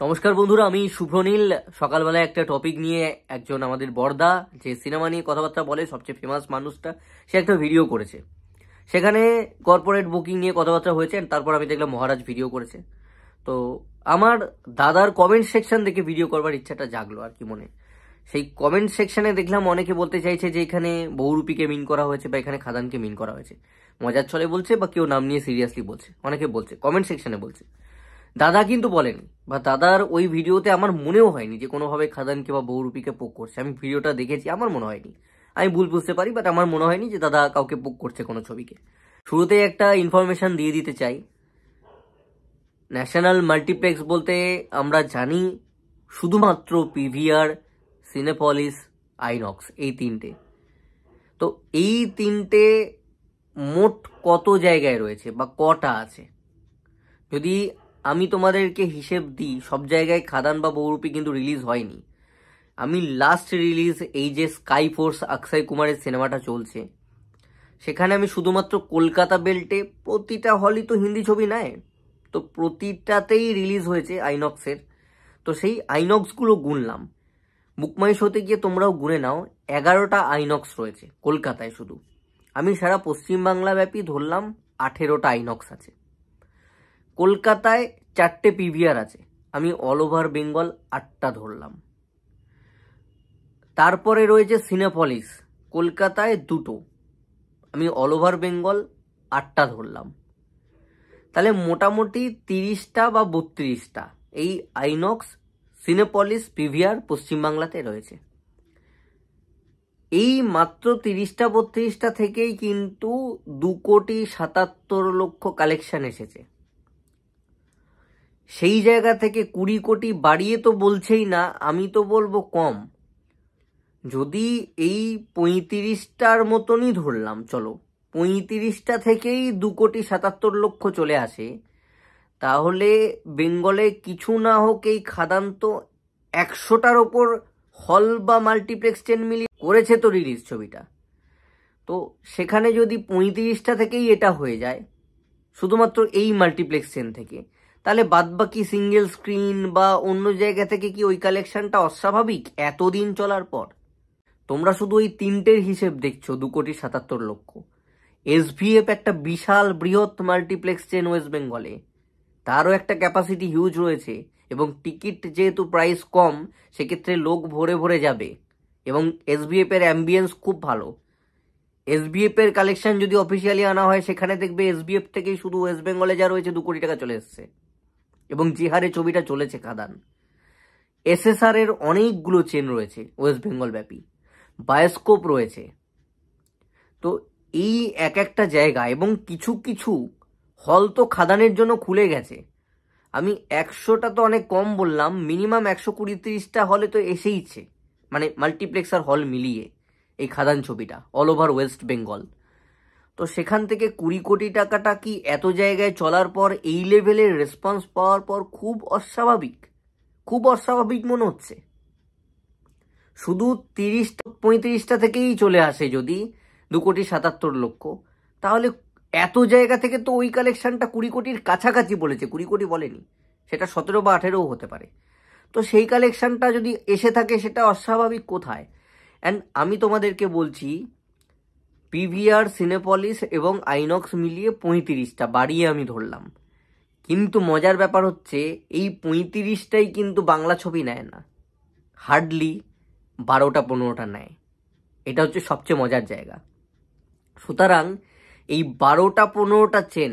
নমস্কার বন্ধুরা, আমি শুভনীল। সকালবেলায় একটা টপিক নিয়ে একজন আমাদের বড়দা, যে সিনেমা নিয়ে কথাবার্তা বলে, সবচেয়ে ফেমাস মানুষটা, সে একটা ভিডিও করেছে। সেখানে কর্পোরেট বুকিং নিয়ে কথাবার্তা হয়েছে। তারপর আমি দেখলাম মহারাজ ভিডিও করেছে। তো আমার দাদার কমেন্ট সেকশন দেখে ভিডিও করবার ইচ্ছাটা জাগলো আর কি মনে। সেই কমেন্ট সেকশনে দেখলাম অনেকে বলতে চাইছে যে এখানে বহুরূপীকে মিন করা হয়েছে বা এখানে খাদানকে মিন করা হয়েছে। মজার ছলে বলছে বা কেউ নাম নিয়ে সিরিয়াসলি বলছে, অনেকে বলছে, কমেন্ট সেকশনে বলছে। দাদা কিন্তু বলেনি, বা দাদার ওই ভিডিওতে আমার মনেও হয়নি যে কোনোভাবে খাদানকে বা বহুরূপীকে পোক করছে। আমি ভিডিওটা দেখেছি, আমার মনে হয়নি। আমি ভুল বুঝতে পারি, বাট আমার মনে হয়নি যে দাদা কাউকে পোক করছে কোনো ছবিকে। শুরুতেই একটা ইনফরমেশন দিয়ে দিতে চাই। ন্যাশনাল মাল্টিপ্লেক্স বলতে আমরা জানি শুধুমাত্র পিভিআর, সিনেপলিস, আইনক্স, এই তিনটে। তো এই তিনটে মোট কত জায়গায় রয়েছে বা কটা আছে, যদি আমি তোমাদেরকে হিসেব দিই, সব জায়গায় খাদান বা বহুরূপী কিন্তু রিলিজ হয়নি। আমি লাস্ট রিলিজ এই যে স্কাই ফোর্স অক্ষয় কুমারের সিনেমাটা চলছে, সেখানে আমি শুধুমাত্র কলকাতা বেল্টে, প্রতিটা হলই তো হিন্দি ছবি নেয়, তো প্রতিটাতেই রিলিজ হয়েছে আইনক্সের। তো সেই আইনক্সগুলো গুনলাম। বুকমাই শোতে গিয়ে তোমরাও গুনে নাও, 11টা আইনক্স রয়েছে কলকাতায় শুধু। আমি সারা পশ্চিমবাংলা ব্যাপী ধরলাম 18টা আইনক্স আছে। কলকাতায় 4টে পিভিআর আছে, আমি অল ওভার বেঙ্গল 8টা ধরলাম। তারপরে রয়েছে সিনেপলিস, কলকাতায় 2টো, আমি অল ওভার বেঙ্গল 8টা ধরলাম। তাহলে মোটামুটি 30টা বা 32টা এই আইনক্স, সিনেপলিস, পিভিআর পশ্চিমবাংলাতে রয়েছে। এই মাত্র 30টা 32টা থেকেই কিন্তু 2,77,00,000 কালেকশন এসেছে। সেই জায়গা থেকে 20 কোটি বাড়িয়ে তো বলছেই না, আমি তো বলবো কম। যদি এই 35টার মতনই ধরলাম, চলো 35টা থেকেই 2,77,00,000 চলে আসে, তাহলে বেঙ্গলে কিছু না হোক এই খাদান তো 100টার ওপর হল বা মাল্টিপ্লেক্স চেন মিলিয়ে করেছে তো রিলিজ ছবিটা। তো সেখানে যদি 35টা থেকেই এটা হয়ে যায় শুধুমাত্র এই মাল্টিপ্লেক্স চেন থেকে, তাহলে বাদবাকি সিঙ্গেল স্ক্রিন বা অন্য জায়গা থেকে কি ওই কালেকশনটা অস্বাভাবিক এতদিন চলার পর? তোমরা শুধু ওই তিনটের হিসেব দেখছো, 2,77,00,000। এসভিএফ একটা বিশাল বৃহৎ মাল্টিপ্লেক্স চেন ওয়েস্ট বেঙ্গলে, তারও একটা ক্যাপাসিটি হিউজ রয়েছে, এবং টিকিট যেহেতু প্রাইস কম, সেক্ষেত্রে লোক ভরে ভরে যাবে, এবং এসভিএফ এর অ্যাম্বিয়েন্স খুব ভালো। এসবিএফ এর কালেকশন যদি অফিসিয়ালি আনা হয়, সেখানে দেখবে এসবিএফ থেকেই শুধু ওয়েস্ট বেঙ্গলে যা রয়েছে 2 কোটি টাকা চলে এসছে, এবং যে হারে ছবিটা চলেছে খাদান। এসএসআর এর অনেকগুলো চেন রয়েছে ওয়েস্ট বেঙ্গল ব্যাপী, বায়োস্কোপ রয়েছে। তো এই এক একটা জায়গা, এবং কিছু কিছু হল তো খাদানের জন্য খুলে গেছে। আমি 100টা তো অনেক কম বললাম, মিনিমাম 120-30টা হলে তো এসেইছে, মানে মাল্টিপ্লেক্স আর হল মিলিয়ে এই খাদান ছবিটা অল ওভার ওয়েস্ট বেঙ্গল। তো সেখান থেকে 20 কোটি টাকাটা কি এত জায়গায় চলার পর এই লেভেলের রেসপন্স পাওয়ার পর খুব অস্বাভাবিক, খুব অস্বাভাবিক মনে হচ্ছে। শুধু 35টা থেকেই চলে আসে যদি 2,77,00,000, তাহলে এত জায়গা থেকে তো ওই কালেকশনটা 20 কোটির কাছাকাছি বলেছে, 20 কোটি বলেনি, সেটা 17 বা 18ও হতে পারে। তো সেই কালেকশনটা যদি এসে থাকে, সেটা অস্বাভাবিক কোথায়? অ্যান্ড আমি তোমাদেরকে বলছি, পিভিআর, সিনেপলিস এবং আইনক্স মিলিয়ে 35টা বাড়িয়ে আমি ধরলাম। কিন্তু মজার ব্যাপার হচ্ছে, এই 35টাই কিন্তু বাংলা ছবি নেয় না, হার্ডলি 12টা-15টা নেয়। এটা হচ্ছে সবচেয়ে মজার জায়গা। সুতরাং এই 12টা-15টা চেন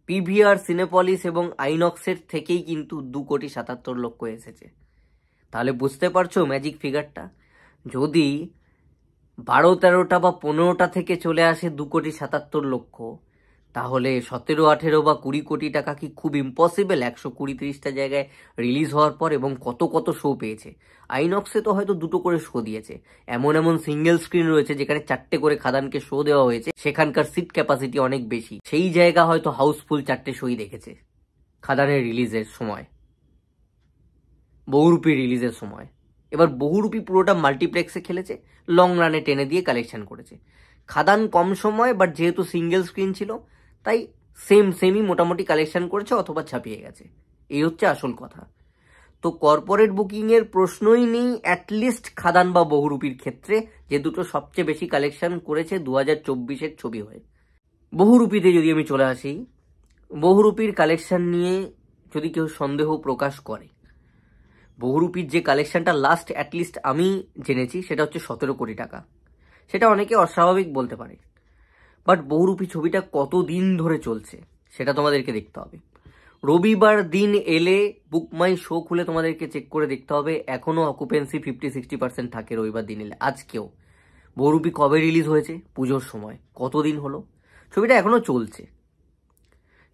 পিভিআর, সিনেপলিস এবং আইনক্সের থেকেই কিন্তু 2,77,00,000 এসেছে। তাহলে বুঝতে পারছো ম্যাজিক ফিগারটা? যদি 12-13টা বা 15টা থেকে চলে আসে 2,77,00,000, তাহলে 17-18 বা 20 কোটি টাকা কি খুব ইম্পসিবল 120-30টা জায়গায় রিলিজ হওয়ার পর? এবং কত কত শো পেয়েছে। আইনক্সে তো হয়তো 2টো করে শো দিয়েছে, এমন এমন সিঙ্গেল স্ক্রিন রয়েছে যেখানে 4টে করে খাদানকে শো দেওয়া হয়েছে, সেখানকার সিট ক্যাপাসিটি অনেক বেশি, সেই জায়গা হয়তো হাউসফুল 4টে শোই দেখেছে খাদানের রিলিজের সময়, বহুরূপী রিলিজের সময়। এবার বহুরূপী পুরোটা মাল্টিপ্লেক্সে খেলেছে, লং রানে টেনে দিয়ে কালেকশন করেছে। খাদান কম সময়, বাট যেহেতু সিঙ্গেল স্ক্রিন ছিল, তাই সেমই মোটামুটি কালেকশন করেছে অথবা ছাপিয়ে গেছে। এই হচ্ছে আসল কথা। তো কর্পোরেট বুকিংয়ের প্রশ্নই নেই অ্যাটলিস্ট খাদান বা বহুরূপীর ক্ষেত্রে, যে দুটো সবচেয়ে বেশি কালেকশন করেছে 2024-এর ছবি হয়ে। বহুরূপীতে যদি আমি চলে আসি, বহুরূপীর কালেকশন নিয়ে যদি কেউ সন্দেহ প্রকাশ করে, বহুরূপীর যে কালেকশনটা লাস্ট অ্যাটলিস্ট আমি জেনেছি সেটা হচ্ছে 17 কোটি টাকা। সেটা অনেকে অস্বাভাবিক বলতে পারে, বাট বহুরূপী ছবিটা কতদিন ধরে চলছে সেটা তোমাদেরকে দেখতে হবে। রবিবার দিন এলে বুক মাই শো খুলে তোমাদেরকে চেক করে দেখতে হবে, এখনো অকুপেন্সি 50-60% থাকে রবিবার দিন এলে। আজকেও বহুরূপী কবে রিলিজ হয়েছে? পুজোর সময়। কতদিন হলো? ছবিটা এখনো চলছে।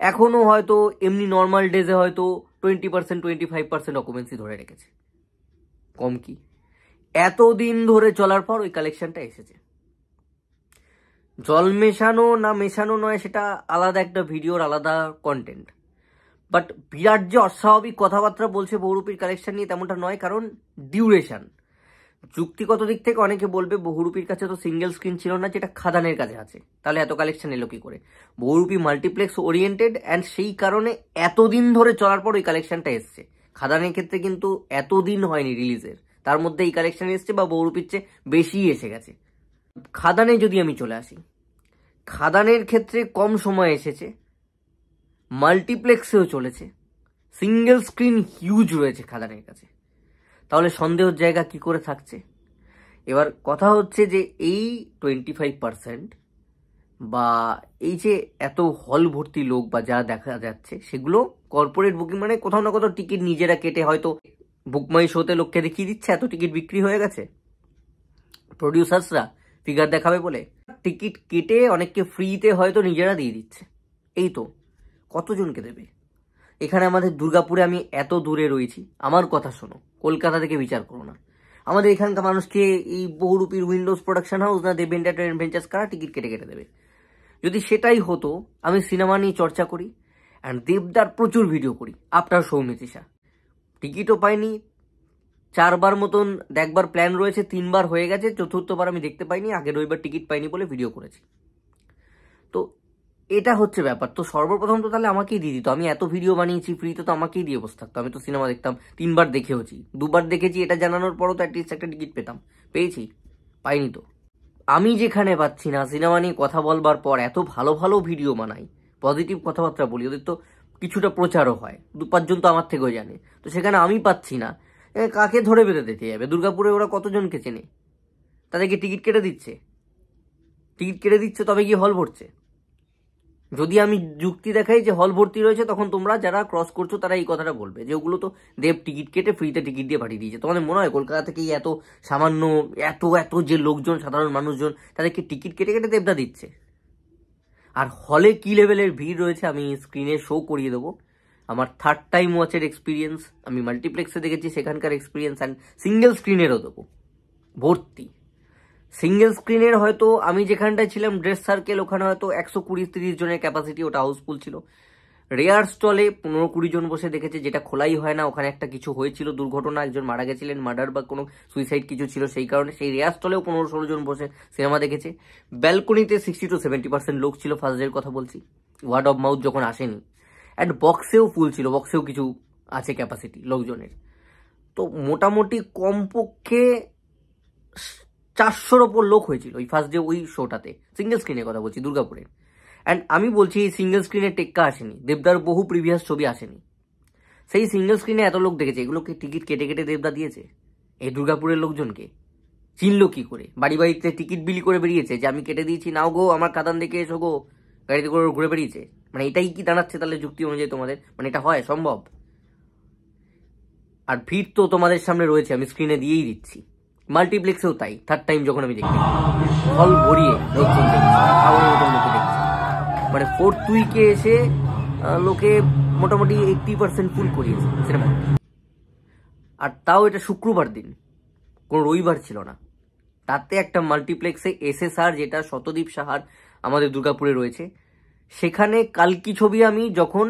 এখনো হয়তো এমনি নর্মাল ডেজে হয়তো 20% 25% অকুপেন্সি ধরে রেখেছে। কম কি? এতদিন ধরে চলার পর ওই কালেকশনটা এসেছে। জল মেশানো না মেশানো নয়, সেটা আলাদা একটা ভিডিওর আলাদা কন্টেন্ট। বাট বিরাট যে অস্বাভাবিক কথাবার্তা বলছে বহুরূপীর কালেকশন নিয়ে তেমনটা নয়, কারণ ডিউরেশন। যুক্তিগত দিক থেকে অনেকে বলবে বহুরূপীর কাছে তো সিঙ্গেল স্ক্রিন ছিল না, যেটা খাদানের কাছে আছে, তাহলে এত কালেকশন এলো কি করে? বহুরূপী মাল্টিপ্লেক্স ওরিয়েন্টেড, অ্যান্ড সেই কারণে এতদিন ধরে চলার পর ওই কালেকশনটা এসছে। খাদানের ক্ষেত্রে কিন্তু এতদিন হয়নি রিলিজের, তার মধ্যে এই কালেকশন এসছে, বা বহুরূপীর চেয়ে বেশি এসে গেছে। খাদানে যদি আমি চলে আসি, খাদানের ক্ষেত্রে কম সময় এসেছে, মাল্টিপ্লেক্সেও চলেছে, সিঙ্গেল স্ক্রিন হিউজ রয়েছে খাদানের কাছে, তাহলে সন্দেহের জায়গা কি করে থাকছে? এবার কথা হচ্ছে যে এই 25% বা এই যে এত হল ভর্তি লোক বা যা দেখা যাচ্ছে, সেগুলো কর্পোরেট বুকিং, মানে কোথাও না কোথাও টিকিট নিজেরা কেটে হয়তো বুকমাই শোতে লোককে দেখিয়ে দিচ্ছে এত টিকিট বিক্রি হয়ে গেছে, প্রডিউসার্সরা ফিগার দেখাবে বলে টিকিট কেটে অনেককে ফ্রিতে হয়তো নিজেরা দিয়ে দিচ্ছে। এই তো, কতজনকে দেবে? এখানে আমাদের দুর্গাপুরে, আমি এত দূরে রয়েছি, আমার কথা শোনো, কলকাতা থেকে বিচার করো না, আমাদের এখানকার মানুষকে এই বহুরূপীর উইন্ডোজ প্রোডাকশন হাউস না দেব এন্টারটেইনমেন্ট ভেঞ্চার্স কারা টিকিট কেটে কেটে দেবে? যদি সেটাই হতো, আমি সিনেমা নিয়ে চর্চা করি অ্যান্ড দেবদার প্রচুর ভিডিও করি, আপনার সৌমিত্রিষা টিকিটও পাইনি, 4 বার মতন দেখবার প্ল্যান রয়েছে, 3 বার হয়ে গেছে, 4র্থবার আমি দেখতে পাইনি, আগের রবিবার টিকিট পাইনি বলে ভিডিও করেছি। তো এটা হচ্ছে ব্যাপার। তো সর্বপ্রথম তো তাহলে আমাকেই দিয়ে দিত, আমি এত ভিডিও বানিয়েছি ফ্রিতে, তো আমাকেই দিয়ে বসে থাকতো। আমি তো সিনেমা দেখতাম, 3 বার দেখেওছি, 2 বার দেখেছি, এটা জানানোর পরও তো অ্যাটলিস্ট একটা টিকিট পেতাম। পেয়েছি? পাইনি তো। আমি যেখানে পাচ্ছি না, সিনেমা নিয়ে কথা বলবার পর এত ভালো ভালো ভিডিও বানাই, পজিটিভ কথাবার্তা বলি, ওদের তো কিছুটা প্রচারও হয়, 2-5 জন তো আমার থেকেও জানে, তো সেখানে আমি পাচ্ছি না, কাকে ধরে বেঁধে দিতে যাবে? দুর্গাপুরে ওরা কতজনকে চেনে? তাদেরকে টিকিট কেটে দিচ্ছে, টিকিট কেটে দিচ্ছে তবে গিয়ে হল ভরছে। যদি আমি যুক্তি দেখাই যে হল ভর্তি রয়েছে, তখন তোমরা যারা ক্রস করছো তারা এই কথাটা বলবে যে ওগুলো তো দেব টিকিট কেটে ফ্রিতে টিকিট দিয়ে পাঠিয়ে দিয়েছে। তোমাদের মনে হয় কলকাতা থেকে এত সামান্য এত এত যে লোকজন, সাধারণ মানুষজন, তাদেরকে টিকিট কেটে কেটে দেবদা দিচ্ছে? আর হলে কি লেভেলের ভিড় রয়েছে আমি স্ক্রিনে শো করিয়ে দেবো। আমার 3rd টাইম ওয়াচের এক্সপিরিয়েন্স, আমি মাল্টিপ্লেক্সে দেখেছি, সেখানকার এক্সপিরিয়েন্স, অ্যান্ড সিঙ্গেল স্ক্রিনেরও দেবো ভর্তি। সিঙ্গেল স্ক্রিনের হয়তো আমি যেখানটায় ছিলাম ড্রেস সার্কেল, ওখানে হয়তো 120-30 জনের ক্যাপাসিটি, ওটা হাউসফুল ছিল। রেয়ার স্টলে 15-20 জন বসে দেখেছে, যেটা খোলাই হয় না। ওখানে একটা কিছু হয়েছিল, দুর্ঘটনা, একজন মারা গেছিলেন, মার্ডার বা কোনো সুইসাইড কিছু ছিল, সেই কারণে সেই রেয়ার স্টলেও 15-16 জন বসে সিনেমা দেখেছে। ব্যালকনিতে 60-70% লোক ছিল, ফার্স্ট ডের কথা বলছি, ওয়ার্ড অফ মাউথ যখন আসেনি। অ্যান্ড বক্সেও ফুল ছিল, বক্সেও কিছু আছে ক্যাপাসিটি লোকজনের। তো মোটামুটি কমপক্ষে 400-র ওপর লোক হয়েছিল ওই ফার্স্ট ডে ওই শোটাতে, সিঙ্গেল স্ক্রিনের কথা বলছি, দুর্গাপুরে। অ্যান্ড আমি বলছি এই সিঙ্গেল স্ক্রিনে টেক্কা আসেনি, দেবদার বহু প্রিভিয়াস ছবি আসেনি, সেই সিঙ্গেল স্ক্রিনে এত লোক দেখেছে। এগুলোকে টিকিট কেটে কেটে দেবদা দিয়েছে? এই দুর্গাপুরের লোকজনকে চিনলো কি করে? বাড়ি বাড়িতে টিকিট বিলি করে বেরিয়েছে যে আমি কেটে দিয়েছি, নাও গো আমার খাদান দেখে এসো গো, গাড়িতে করে ঘুরে বেরিয়েছে? মানে এটাই কি দাঁড়াচ্ছে তাহলে যুক্তি অনুযায়ী তোমাদের? মানে এটা হয় সম্ভব? আর ভিড় তো তোমাদের সামনে রয়েছে, আমি স্ক্রিনে দিয়েই দিচ্ছি। মাল্টিপ্লেক্সেও তাই, 3rd টাইম যখন আমি দেখি, হল ভরিয়ে লোকজন দেখছি, লোকে দেখছি। মানে 4th উইকে এসে লোকে মোটামুটি 80% ফুল করিয়েছে সিনেমা। আর তাও এটা শুক্রবার দিন, কোনো রবিবার ছিল না। তাতে একটা মাল্টিপ্লেক্সে SSR, যেটা শতদীপ সাহার আমাদের দুর্গাপুরে রয়েছে, সেখানে কালকি ছবি আমি যখন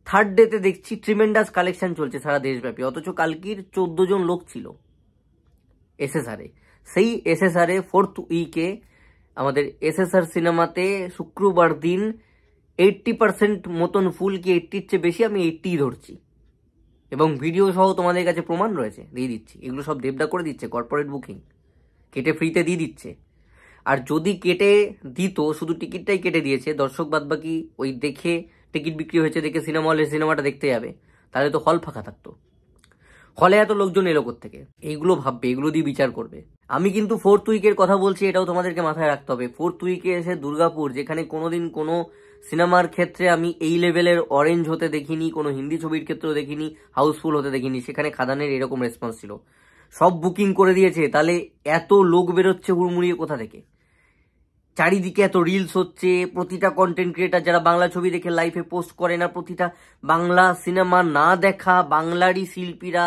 3rd ডেতে দেখছি, ট্রিমেন্ডাস কালেকশন চলছে সারা দেশব্যাপী, অথচ কালকির 14 জন লোক ছিল SSR-এ। সেই SSR-এ 4th উইকে আমাদের SSR সিনেমাতে শুক্রবার দিন 80% মতন ফুল, কি 80-র চেয়ে বেশি, আমি 80 ধরছি। এবং ভিডিও সহ তোমাদের কাছে প্রমাণ রয়েছে, দিয়ে দিচ্ছি। এগুলো সব দেবদা করে দিচ্ছে, কর্পোরেট বুকিং কেটে ফ্রিতে দিয়ে দিচ্ছে। আর যদি কেটে দিত, শুধু টিকিটটাই কেটে দিয়েছে, দর্শক বাদবাকি ওই দেখে টিকিট বিক্রি হয়েছে দেখে সিনেমা হলে সিনেমাটা দেখতে যাবে, তাহলে তো হল ফাঁকা থাকতো। হলে এত লোকজন এলো থেকে, এইগুলো ভাববে, এগুলো দিয়ে বিচার করবে। আমি কিন্তু 4th উইকের কথা বলছি, এটাও তোমাদেরকে মাথায় রাখতে হবে। 4th উইকে এসে দুর্গাপুর, যেখানে কোনোদিন কোনো সিনেমার ক্ষেত্রে আমি এই লেভেলের অরেঞ্জ হতে দেখিনি, কোনো হিন্দি ছবির ক্ষেত্রেও দেখিনি, হাউসফুল হতে দেখিনি, সেখানে খাদানের এরকম রেসপন্স ছিল। সব বুকিং করে দিয়েছে, তাহলে এত লোক বেরোচ্ছে হুড়মুড়িয়ে কোথা থেকে? চারিদিকে এত রিলস হচ্ছে, প্রতিটা কন্টেন্ট ক্রিয়েটার যারা বাংলা ছবি দেখে লাইফে পোস্ট করে না, প্রতিটা বাংলা সিনেমা না দেখা বাংলারই শিল্পীরা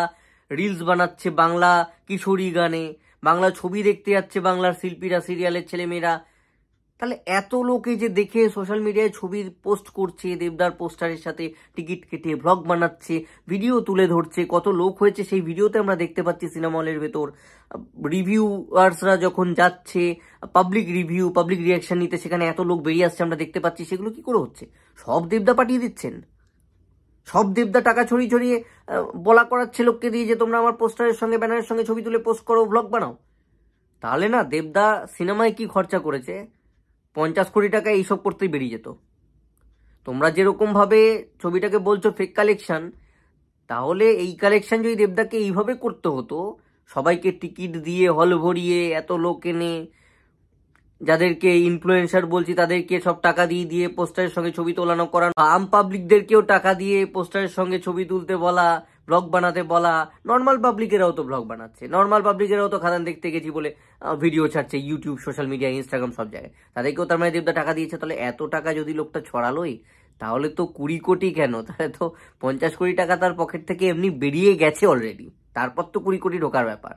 রিলস বানাচ্ছে বাংলা কিশোরী গানে, বাংলা ছবি দেখতে যাচ্ছে বাংলার শিল্পীরা, সিরিয়ালের ছেলেমেয়েরা। তাহলে এত লোকে যে দেখে সোশ্যাল মিডিয়ায় ছবি পোস্ট করছে, দেবদার পোস্টারের সাথে টিকিট কেটে ব্লগ বানাচ্ছে, ভিডিও তুলে ধরছে, কত লোক হয়েছে সেই ভিডিওতে আমরা দেখতে পাচ্ছি সিনেমা হলের ভেতর। রিভিউয়ার্সরা যখন যাচ্ছে পাবলিক রিভিউ, পাবলিক রিয়াকশন নিতে, সেখানে এত লোক বেরিয়ে আসছে আমরা দেখতে পাচ্ছি। সেগুলো কি করে হচ্ছে? সব দেবদা পাঠিয়ে দিচ্ছেন, সব দেবদা টাকা ছড়িয়ে ছড়িয়ে বলা করাচ্ছে লোককে দিয়ে যে তোমরা আমার পোস্টারের সঙ্গে ব্যানারের সঙ্গে ছবি তুলে পোস্ট করো, ব্লগ বানাও। তাহলে না দেবদা সিনেমায় কি খরচা করেছে, 50 কোটি টাকা এইসব করতেই বেরিয়ে যেত। তোমরা যেরকম ভাবে ছবিটাকে বলছো ফেক কালেকশন, তাহলে এই কালেকশন যদি দেবদাকে এইভাবে করতে হতো, সবাইকে টিকিট দিয়ে হল ভরিয়ে এত লোক এনে, যাদেরকে ইনফ্লুয়েন্সার বলছি তাদেরকে সব টাকা দিয়ে দিয়ে পোস্টারের সঙ্গে ছবি তোলানো করানো, আম পাবলিকদেরকেও টাকা দিয়ে পোস্টারের সঙ্গে ছবি তুলতে বলা, ব্লগ বানাতে বলা। নর্মাল পাবলিকেরাও তো ব্লগ বানাচ্ছে, নর্মাল পাবলিকেরাও তো খাদান দেখতে গেছি বলে ভিডিও ছাড়ছে ইউটিউব, সোশ্যাল মিডিয়া, ইনস্টাগ্রাম, সব জায়গায়। তাদেরকেও তার মানে দেবদা টাকা দিয়েছে। তাহলে এত টাকা যদি লোকটা ছড়ালোই, তাহলে তো 20 কোটি কেন, তাহলে তো 50 কোটি টাকা তার পকেট থেকে এমনি বেরিয়ে গেছে অলরেডি। তারপর তো 20 কোটি ঢোকার ব্যাপার।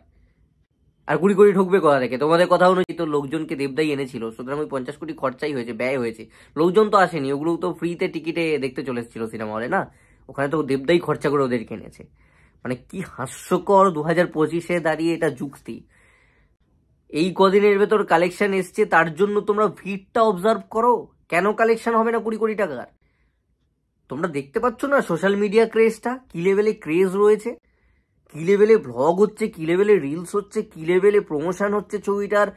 আর 20 কোটি ঢুকবে কোথা থেকে? তোমাদের কথা অনুযায়ী তো লোকজনকে দেবদাই এনেছিল, সুতরাং ওই 50 কোটি খরচাই হয়েছে, ব্যয় হয়েছে। লোকজন তো আসেনি, ওগুলো তো ফ্রিতে টিকিটে দেখতে চলে এসেছিল সিনেমা হলে না, ওখানে তো দেবদাই খরচা করে ওদেরকে এনেছে। মানে কি হাস্যকর 2025-এ দাঁড়িয়ে এটা যুক্তি। এই কদিনের ভেতর কালেকশন এসছে, তার জন্য তোমরা ভিড়টা অবজার্ভ করো। কেন কালেকশন হবে না 20 কোটি টাকার? তোমরা দেখতে পাচ্ছ না সোশ্যাল মিডিয়া ক্রেজটা কি লেভেলে ক্রেজ রয়েছে, কি লেভেলে ভ্লগ হচ্ছে, কি লেভেলে রিলস হচ্ছে, কি লেভেলে প্রমোশন হচ্ছে ছবিটার,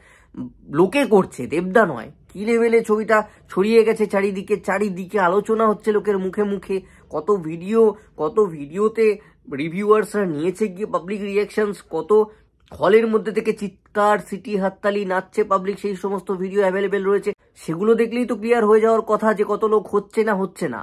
লোকে করছে, দেবদা নয়। কি লেভেলে ছবিটা ছড়িয়ে গেছে চারিদিকে, চারিদিকে আলোচনা হচ্ছে লোকের মুখে মুখে। কত ভিডিওতে রিভিউয়ার্সরা নিয়েছে গিয়ে পাবলিক রিয়াকশনস, কত হলের মধ্যে থেকে চিৎকার, সিটি হাততালি, নাচছে পাবলিক, সেই সমস্ত ভিডিও অ্যাভেলেবেল রয়েছে। সেগুলো দেখলেই তো ক্লিয়ার হয়ে যাওয়ার কথা যে কত লোক হচ্ছে না হচ্ছে না।